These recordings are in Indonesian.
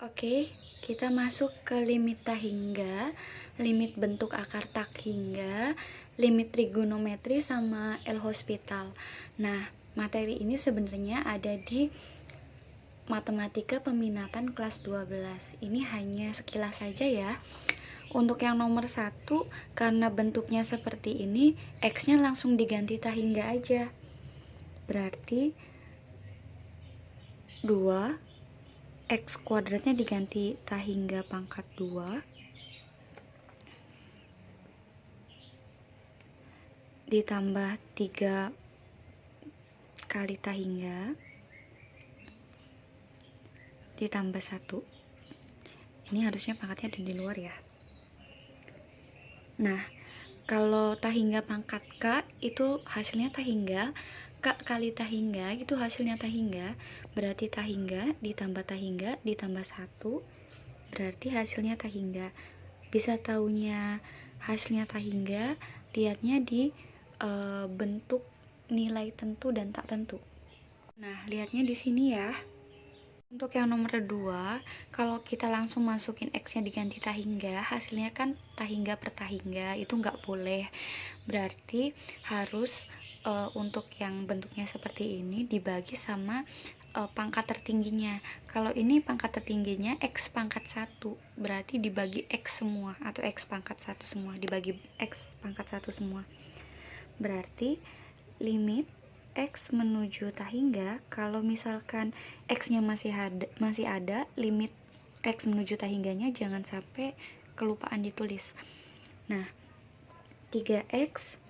Oke, kita masuk ke limit tahingga, limit bentuk akar tahingga, limit trigonometri sama L-Hospital. Nah, materi ini sebenarnya ada di Matematika Peminatan kelas 12. Ini hanya sekilas saja ya. Untuk yang nomor 1, karena bentuknya seperti ini, X-nya langsung diganti tahingga aja. Berarti 2 X kuadratnya diganti tahingga pangkat 2 ditambah 3 kali tahingga ditambah 1. Ini harusnya pangkatnya ada di luar ya. Nah, kalau tahingga pangkat K itu hasilnya tahingga, K kali tahingga itu hasilnya tahingga, berarti tahingga ditambah 1 berarti hasilnya tahingga. Bisa taunya hasilnya tahingga, lihatnya di bentuk nilai tentu dan tak tentu. Nah, lihatnya di sini ya. Untuk yang nomor 2, kalau kita langsung masukin X-nya diganti tahingga, hasilnya kan tahingga per tahingga, itu nggak boleh. Berarti harus untuk yang bentuknya seperti ini dibagi sama pangkat tertingginya. Kalau ini pangkat tertingginya X pangkat 1, berarti dibagi X semua, atau X pangkat 1 semua, dibagi X pangkat 1 semua. Berarti limit X menuju tahingga, kalau misalkan X-nya masih ada, limit X menuju tahingganya jangan sampai kelupaan ditulis. Nah, 3X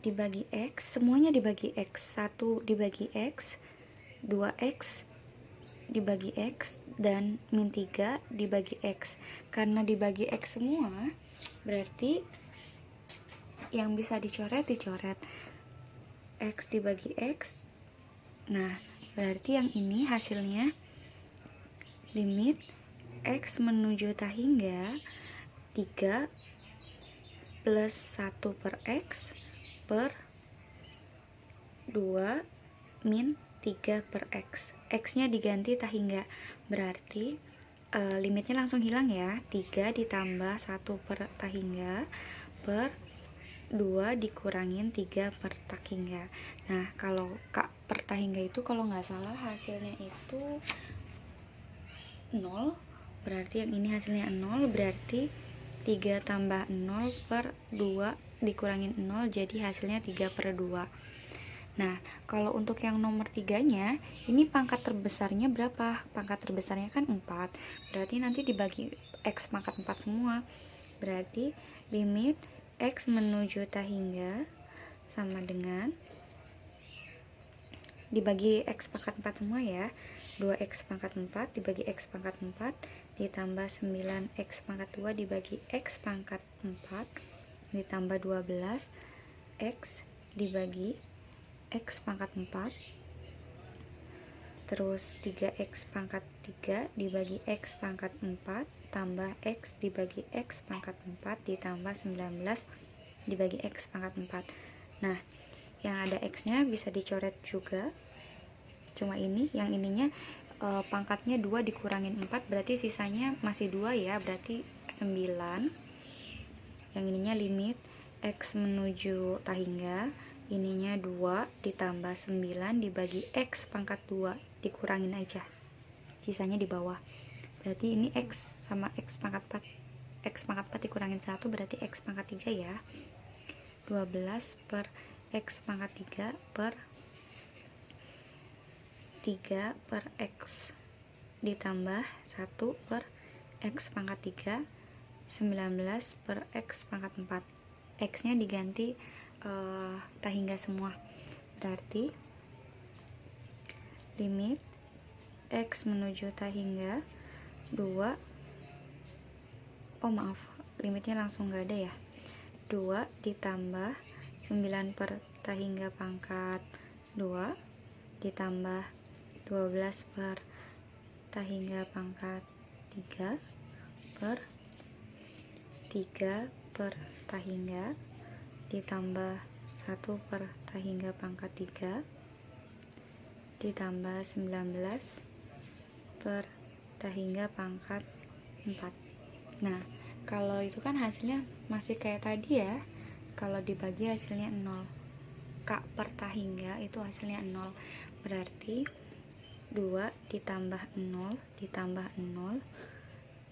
dibagi X, semuanya dibagi X, 1 dibagi X, 2X dibagi X, dan min 3 dibagi X. Karena dibagi X semua, berarti yang bisa dicoret X dibagi X. Nah, berarti yang ini hasilnya limit X menuju tahingga 3 plus 1 per X per 2 min 3 per X. X-nya diganti tahingga, berarti limitnya langsung hilang ya. 3 ditambah 1 per tahingga per 2 dikurangin 3 per tahingga. Nah, kalau K per tahingga itu kalau nggak salah hasilnya itu 0, berarti yang ini hasilnya 0, berarti 3 tambah 0 per 2 dikurangin 0, jadi hasilnya 3 per 2. Nah, kalau untuk yang nomor 3-nya, ini pangkat terbesarnya berapa? Pangkat terbesarnya kan 4, berarti nanti dibagi X pangkat 4 semua, berarti limit X menuju tahingga sama dengan dibagi X pangkat 4 semua ya, 2X pangkat 4 dibagi X pangkat 4 ditambah 9X pangkat 2 dibagi X pangkat 4 ditambah 12 X dibagi X pangkat 4, terus 3X pangkat 3 dibagi X pangkat 4 tambah X dibagi X pangkat 4 ditambah 19 dibagi X pangkat 4. Nah, yang ada X nya bisa dicoret juga, cuma ini, yang ininya pangkatnya 2 dikurangin 4, berarti sisanya masih 2 ya, berarti 9. Yang ininya limit X menuju tahingga, ininya 2 ditambah 9 dibagi X pangkat 2 dikurangin aja, sisanya di bawah. Berarti ini X sama X pangkat 4, X pangkat 4 dikurangin 1 berarti X pangkat 3 ya. 12 per X pangkat 3 per 3 per X ditambah 1 per X pangkat 3, 19 per X pangkat 4. X nya diganti tahingga semua, berarti limit X menuju tahingga 2, limitnya langsung gak ada ya, 2 ditambah 9 per tahingga pangkat 2 ditambah 12 per tahingga pangkat 3 per 3 per tahingga ditambah 1 per tahingga pangkat 3 ditambah 19 per hingga pangkat 4. Nah, kalau itu kan hasilnya masih kayak tadi ya. Kalau dibagi hasilnya 0. K per ta hingga itu hasilnya 0. Berarti 2 ditambah 0 ditambah 0,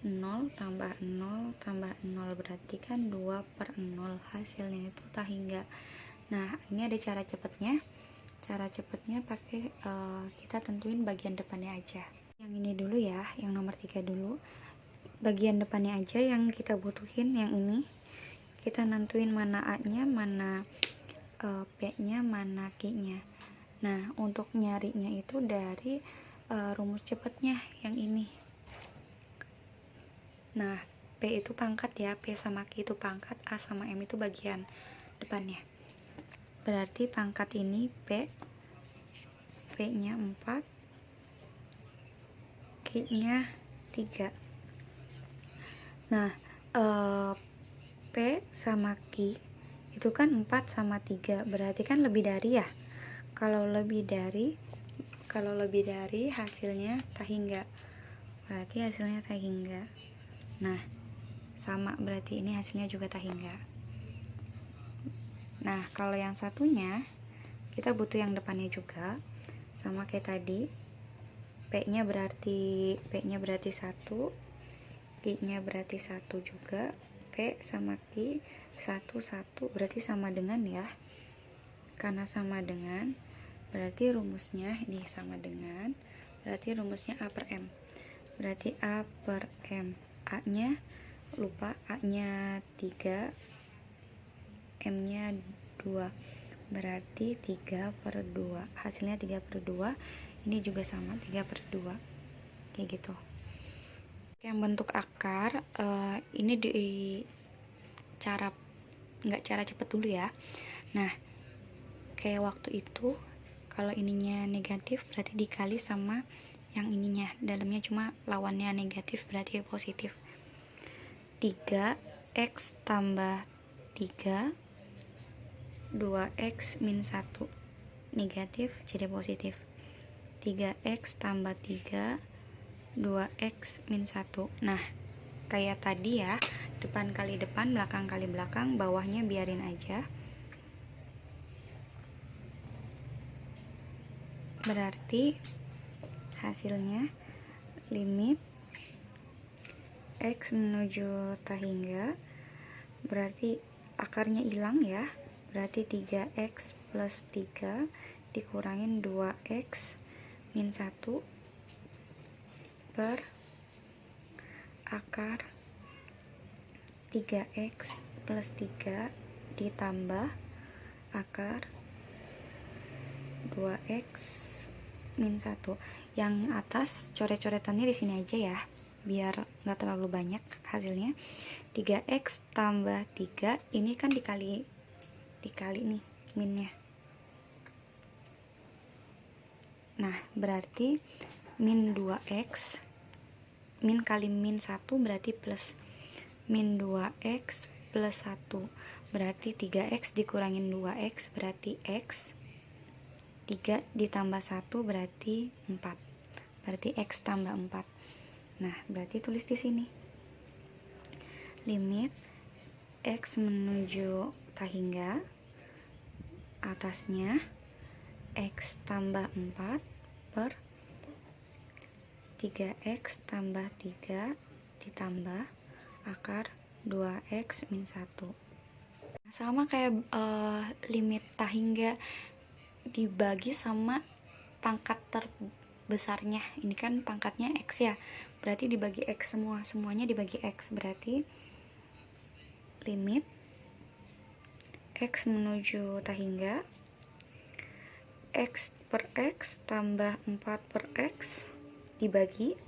0 tambah 0 tambah 0, berarti kan 2 per 0, hasilnya itu ta hingga. Nah, ini ada cara cepatnya. Cara cepatnya pakai kita tentuin bagian depannya aja. Yang ini dulu ya, yang nomor 3 dulu. Bagian depannya aja yang kita butuhin, yang ini. Kita nentuin mana A-nya, mana P-nya, mana Q-nya. Nah, untuk nyarinya itu dari rumus cepatnya yang ini. Nah, P itu pangkat ya, P sama Q itu pangkat, A sama M itu bagian depannya. Berarti pangkat ini P-nya 4, Q-nya 3. Nah, P sama Q itu kan 4 sama 3, berarti kan lebih dari ya. Kalau lebih dari hasilnya ta hingga. Berarti hasilnya ta hingga. Nah, sama, berarti ini hasilnya juga ta hingga. Nah, kalau yang satunya kita butuh yang depannya juga. Sama kayak tadi. P-nya berarti 1, Q-nya berarti 1 juga. P sama Q 1 berarti sama dengan ya. Karena sama dengan, berarti rumusnya ini sama dengan, berarti rumusnya A per M. Berarti A per M. A-nya lupa, A-nya 3, M-nya 2. Berarti 3 per 2. Hasilnya 3 per 2. Ini juga sama, 3 per 2. Kayak gitu. Yang bentuk akar, ini di nggak cara cepet dulu ya. Nah, kayak waktu itu, kalau ininya negatif berarti dikali sama yang ininya, dalamnya cuma lawannya negatif, berarti positif. 3x tambah 3, 2x min 1, negatif jadi positif. 3x tambah 3, 2x min 1. Nah, kayak tadi ya, depan kali depan, belakang kali belakang, bawahnya biarin aja. Berarti hasilnya limit x menuju ta hingga, berarti akarnya hilang ya. Berarti 3x plus 3 dikurangin 2x min 1 per akar 3x plus 3 ditambah akar 2x min 1. Yang atas coret-coretannya di sini aja ya, biar nggak terlalu banyak hasilnya. 3x tambah 3, ini kan dikali nih minnya. Nah, berarti min 2x, min kali min 1 berarti plus. Min 2x plus 1 berarti 3x dikurangin 2x berarti x. 3 ditambah 1 berarti 4. Berarti x tambah 4. Nah, berarti tulis di sini. Limit x menuju ta hingga, atasnya x tambah 4 per 3x tambah 3 ditambah akar 2x min 1. Sama kayak limit ta hingga dibagi sama pangkat terbesarnya. Ini kan pangkatnya x ya, berarti dibagi x semua, semuanya dibagi x. Berarti limit x menuju ta hingga, x per x tambah 4 per x dibagi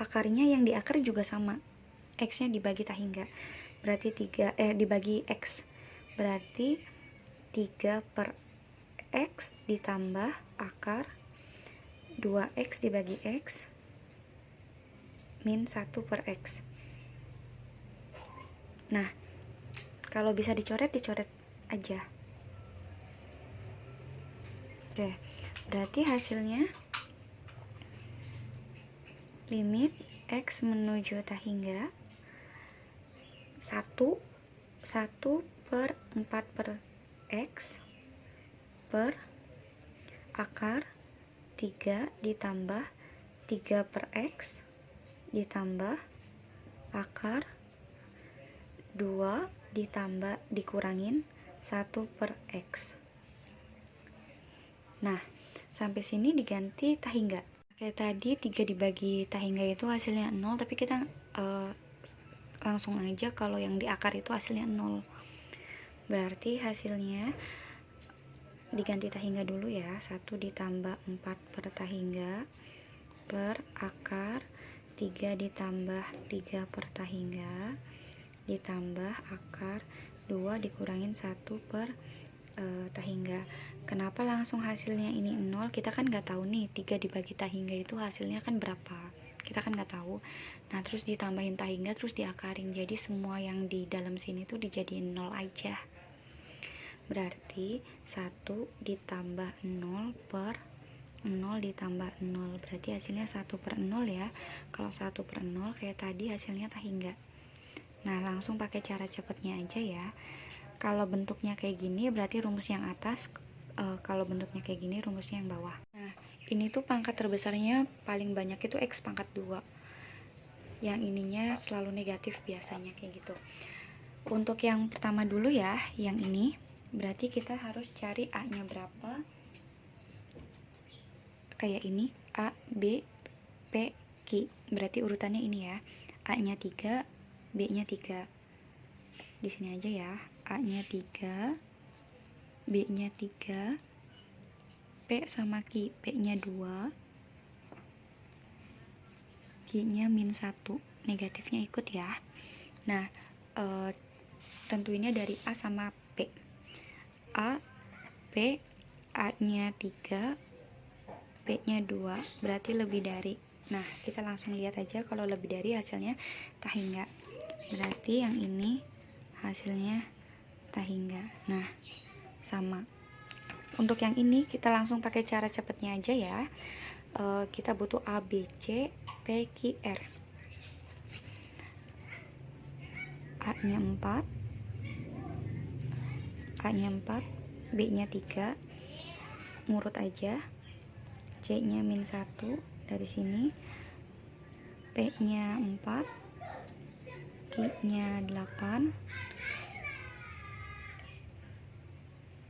akarnya, yang di akar juga sama, x nya dibagi ta hingga, berarti 3 dibagi x, berarti 3 per x ditambah akar 2x dibagi x min 1 per x. Nah, kalau bisa dicoret aja. Oke, berarti hasilnya limit X menuju tah hingga 1 per 4 per X per akar 3 ditambah 3 per X ditambah akar 2 ditambah dikurangin 1 per X. Nah, sampai sini diganti tah hingga. Kayak tadi 3 dibagi tah hingga itu hasilnya 0, tapi kita langsung aja kalau yang di akar itu hasilnya 0. Berarti hasilnya diganti tah hingga dulu ya. 1 ditambah 4 per tah hingga per akar 3 ditambah 3 per tah hingga ditambah akar 2 dikurangin 1 per tah hingga. Kenapa langsung hasilnya ini 0? Kita kan nggak tahu nih 3 dibagi tah hingga itu hasilnya kan berapa, kita kan nggak tahu. Nah, terus ditambahin tah hingga terus diakarin, jadi semua yang di dalam sini tuh dijadiin 0 aja. Berarti 1 ditambah 0 per 0 ditambah 0, berarti hasilnya 1 per 0 ya. Kalau 1 per 0 kayak tadi hasilnya tah hingga. Nah, langsung pakai cara cepatnya aja ya. Kalau bentuknya kayak gini berarti rumus yang atas, kalau bentuknya kayak gini rumusnya yang bawah. Nah, ini tuh pangkat terbesarnya paling banyak itu X pangkat 2. Yang ininya selalu negatif biasanya kayak gitu. Untuk yang pertama dulu ya, yang ini berarti kita harus cari A-nya berapa. Kayak ini, A, B, P, Q. Berarti urutannya ini ya. A-nya 3, B-nya 3. Di sini aja ya. A-nya 3, B-nya 3, P sama Q. P-nya 2, Q-nya min 1. Negatifnya ikut ya. Nah, tentuinnya dari A sama P. A, P, A-nya 3, P-nya 2, berarti lebih dari. Nah, kita langsung lihat aja kalau lebih dari hasilnya tah hingga. Berarti yang ini hasilnya tah hingga. Nah, sama. Untuk yang ini kita langsung pakai cara cepatnya aja ya. Kita butuh A, B, C, P, Q, R. A-nya 4, A-nya 4, B-nya 3, ngurut aja. C-nya min 1 dari sini, P-nya 4, Q-nya 8,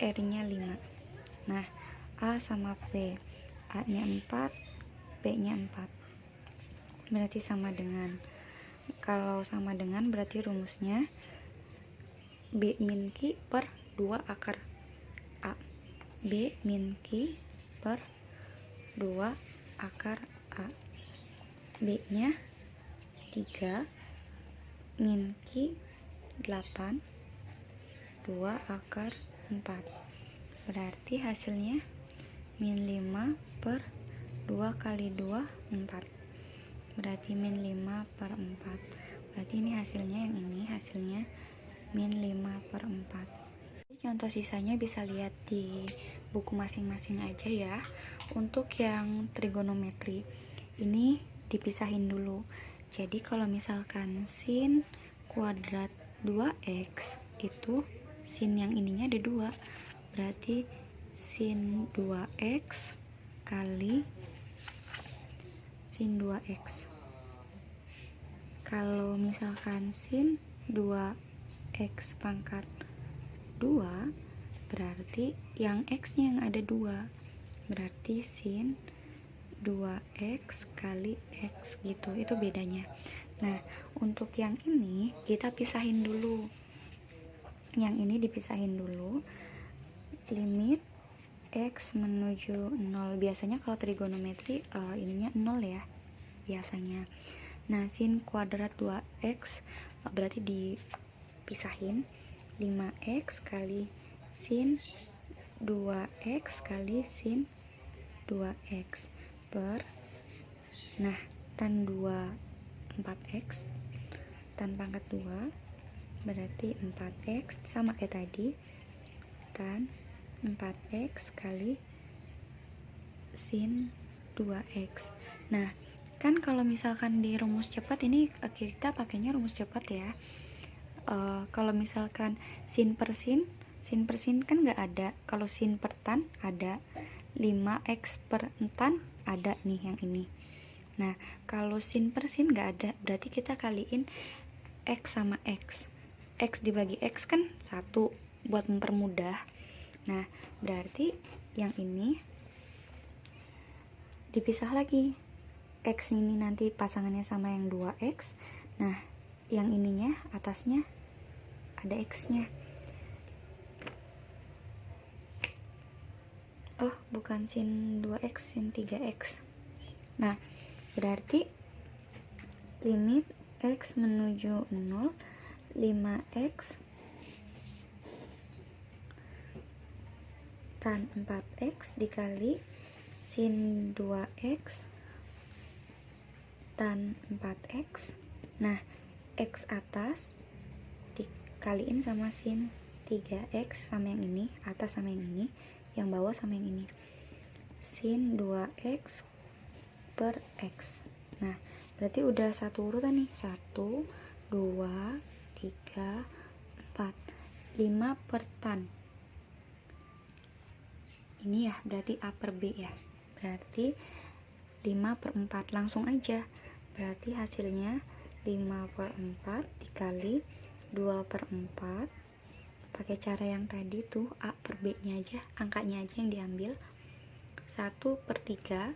R-nya 5. Nah, A sama P, A-nya 4, P-nya 4, berarti sama dengan. Kalau sama dengan berarti rumusnya B min Q per 2 akar A. B min Q per 2 akar A. B-nya 3, min Q 8, 2 akar 4. Berarti hasilnya min 5 per 2 kali 2, 4. Berarti min 5 per 4. Berarti ini hasilnya, yang ini hasilnya min 5 per 4. Contoh sisanya bisa lihat di buku masing-masing aja ya. Untuk yang trigonometri ini dipisahin dulu. Jadi kalau misalkan sin kuadrat 2x itu sin yang ininya ada 2, berarti sin 2x kali sin 2x. Kalau misalkan sin 2x pangkat 2, berarti yang x nya yang ada 2, berarti sin 2x kali x gitu, itu bedanya. Nah, untuk yang ini kita pisahin dulu. Yang ini dipisahin dulu. Limit x menuju 0. Biasanya kalau trigonometri ininya 0 ya biasanya. Nah, sin kuadrat 2x berarti dipisahin 5x kali sin 2x kali sin 2x per, nah, tan 2 4x, tan pangkat 2 berarti 4x, sama kayak tadi, tan 4x kali sin 2x. Nah, Kan kalau misalkan di rumus cepat ini kita pakainya rumus cepat ya. Kalau misalkan sin per sin kan nggak ada. Kalau sin per tan ada. 5x per tan ada nih yang ini. Nah, kalau sin per sin nggak ada, berarti kita kaliin x sama x. X dibagi x kan 1 buat mempermudah. Nah, berarti yang ini dipisah lagi. X ini nanti pasangannya sama yang 2x. Nah, yang ininya atasnya ada x-nya. Oh, bukan sin 2x, sin 3x. Nah, berarti limit x menuju 0, 5x tan 4x dikali sin 2x tan 4x. Nah, x atas dikaliin sama sin 3x sama yang ini, atas sama yang ini, yang bawah sama yang ini. Sin 2x per x. Nah, berarti udah satu urutan nih. 1, 2, 3, 4. 5 per tan. Ini ya, berarti A per B ya. Berarti 5 per 4. Langsung aja. Berarti hasilnya 5 per 4 dikali 2 per 4. Pakai cara yang tadi tuh, A per B nya aja, angkanya aja yang diambil. 1 per 3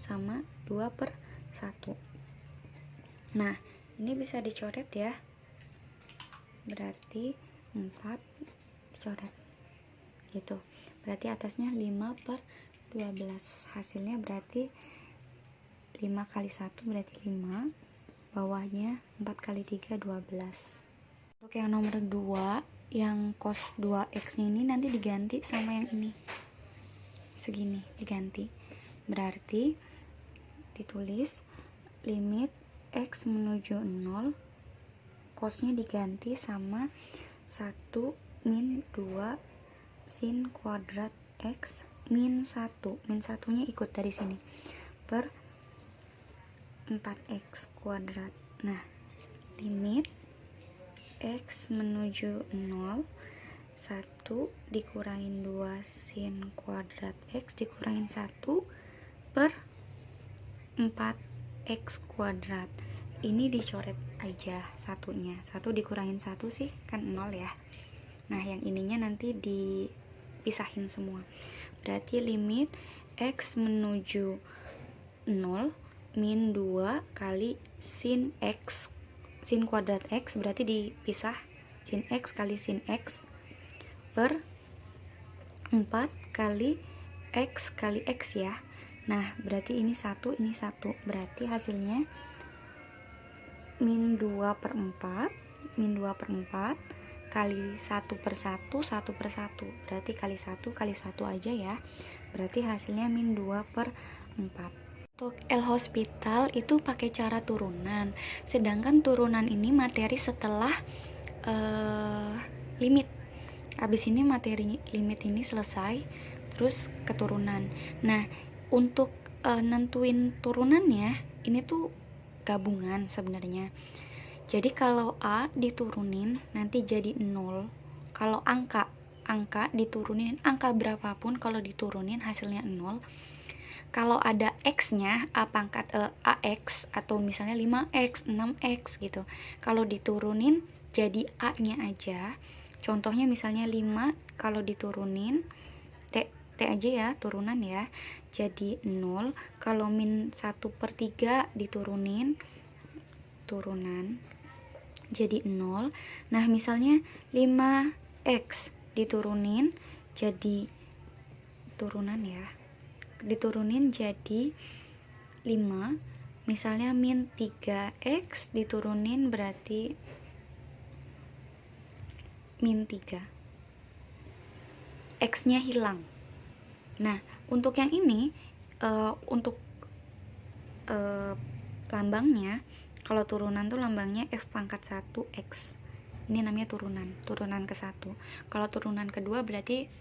sama 2 per 1. Nah, ini bisa dicoret ya. Berarti 4 dicoret gitu. Berarti atasnya 5 per 12. Hasilnya berarti 5 kali 1 berarti 5. Bawahnya 4 kali 3 12. Untuk yang nomor 2, yang cos 2x ini nanti diganti sama yang ini. Segini diganti. Berarti ditulis limit x menuju 0, cosnya diganti sama 1 min 2 sin kuadrat x min 1. Min 1-nya ikut dari sini. Per 4x kuadrat. Nah, limit x menuju 0, 1 dikurangin 2 sin kuadrat x dikurangin 1 per 4x kuadrat. Ini dicoret aja satunya. 1 dikurangin 1 sih kan 0 ya. Nah, yang ininya nanti dipisahin semua. Berarti limit x menuju 0 min 2 kali sin x, sin kuadrat x, berarti dipisah sin x kali sin x per 4 kali x kali x ya. Nah, berarti ini 1, ini 1. Berarti hasilnya min 2 per 4, min 2 per 4 kali 1 per 1, 1 per 1. Berarti kali 1 kali 1 aja ya. Berarti hasilnya min 2 per 4. Untuk L'Hospital itu pakai cara turunan, sedangkan turunan ini materi setelah limit. Habis ini materi limit ini selesai, terus keturunan. Nah, untuk nentuin turunannya ini tuh gabungan sebenarnya. Jadi kalau A diturunin nanti jadi 0. Kalau angka diturunin, angka berapapun kalau diturunin hasilnya 0. Kalau ada x-nya, A pangkat AX atau misalnya 5x, 6x gitu. Kalau diturunin jadi A-nya aja. Contohnya misalnya 5 kalau diturunin T aja ya, turunan ya. Jadi 0. Kalau min 1 per 3 diturunin, turunan jadi 0. Nah, misalnya 5x diturunin jadi turunan ya. Diturunin jadi 5. Misalnya min 3x diturunin berarti min 3. X-nya hilang. Nah, untuk yang ini untuk lambangnya, kalau turunan tuh lambangnya f pangkat 1x. Ini namanya turunan ke 1. Kalau turunan kedua berarti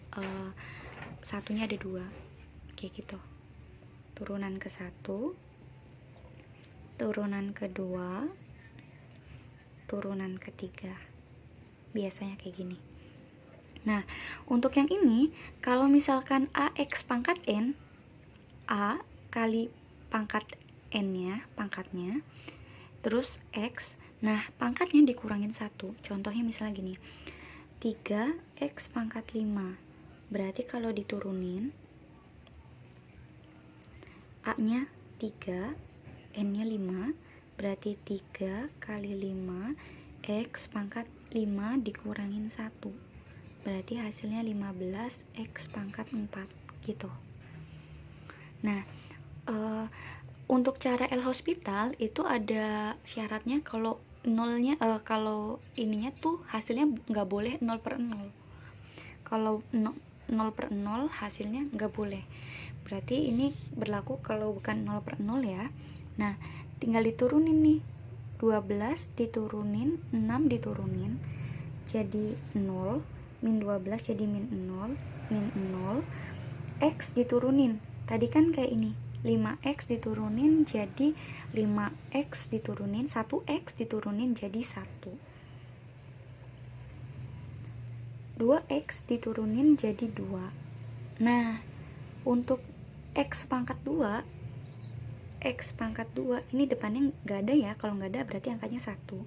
satunya ada 2. Kayak gitu. Turunan ke 1 turunan kedua, turunan ketiga. Biasanya kayak gini. Nah, untuk yang ini, kalau misalkan AX pangkat N, A kali pangkat N-nya, pangkatnya, terus X, nah pangkatnya dikurangin 1. Contohnya misalnya gini, 3X pangkat 5. Berarti kalau diturunin, A-nya 3, N-nya 5, berarti 3 kali 5, X pangkat 5 dikurangin 1. Berarti hasilnya 15 X pangkat 4 gitu. Nah, untuk cara L'Hospital itu ada syaratnya, kalau nolnya kalau ininya tuh hasilnya nggak boleh 0/0. Kalau 0/0 hasilnya nggak boleh. Berarti ini berlaku kalau bukan 0/0 ya. Nah, tinggal diturunin nih. 12 diturunin, 6 diturunin jadi 0, min 12 jadi min 0, min 0, X diturunin, tadi kan kayak ini, 5X diturunin jadi 5X diturunin, 1X diturunin jadi 1, 2X diturunin jadi 2. Nah, untuk X pangkat 2, X pangkat 2 ini depannya nggak ada ya, kalau nggak ada berarti angkanya 1,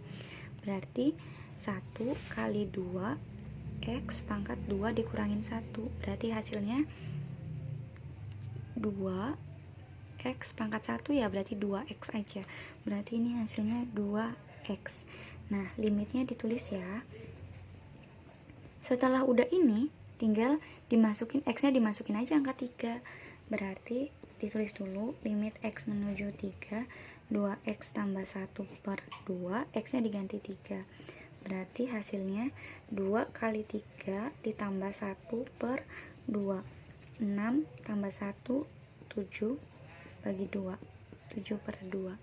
berarti 1 kali 2 X pangkat 2 dikurangin 1, berarti hasilnya 2 X pangkat 1 ya, berarti 2X aja, berarti ini hasilnya 2X. Nah, limitnya ditulis ya. Setelah udah ini, tinggal dimasukin X nya, dimasukin aja angka 3, berarti ditulis dulu limit X menuju 3, 2X tambah 1/2, X nya diganti 3, berarti hasilnya 2 kali 3 ditambah 1/2, 6 tambah 1, 7 bagi 2, 7/2.